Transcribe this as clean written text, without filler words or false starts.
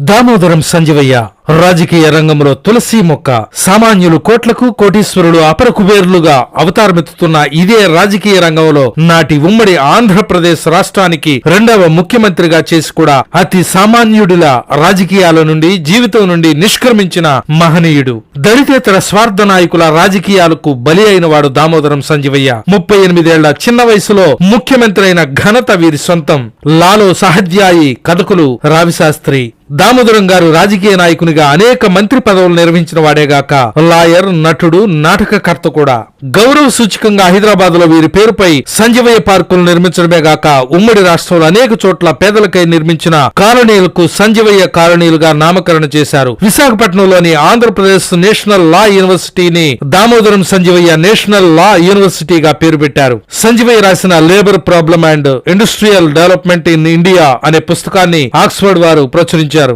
దామోదరం సంజీవయ్య రాజకీయ రంగంలో తులసి మొక్క. సామాన్యులు కోట్లకు, కోటీశ్వరులు అపర కుబేర్లుగా అవతారమెత్తుతున్న ఇదే రాజకీయ రంగంలో నాటి ఉమ్మడి ఆంధ్రప్రదేశ్ రాష్ట్రానికి రెండవ ముఖ్యమంత్రిగా చేసి కూడా అతి సామాన్యుడిలా రాజకీయాల నుండి, జీవితం నుండి నిష్క్రమించిన మహనీయుడు. దళితేతర స్వార్థ నాయకుల రాజకీయాలకు బలి అయిన వాడు దామోదరం సంజీవయ్య. 38 ఏళ్ల చిన్న వయసులో ముఖ్యమంత్రి అయిన ఘనత వీరి సొంతం. లాలో సహాధ్యాయి, కథకులు రావిశాస్త్రి. దామోదరం గారు రాజకీయ నాయకునిగా అనేక మంత్రి పదవులు నిర్వహించిన వాడేగాక లాయర్, నటుడు, నాటకకర్త కూడా. గౌరవ సూచకంగా హైదరాబాద్ లో వీరి పేరుపై సంజీవయ్య పార్కులు నిర్మించడమే గాక ఉమ్మడి రాష్ట్రంలో అనేక చోట్ల పేదలకై నిర్మించిన కాలనీలకు సంజీవయ్య కాలనీలుగా నామకరణ చేశారు. విశాఖపట్నంలోని ఆంధ్రప్రదేశ్ నేషనల్ లా యూనివర్సిటీని దామోదరం సంజీవయ్య నేషనల్ లా యూనివర్సిటీగా పేరు పెట్టారు. సంజీవయ్య రాసిన labour problem and industrial development in India అనే పుస్తకాన్ని ఆక్స్ఫర్డ్ వారు ప్రచురించారు.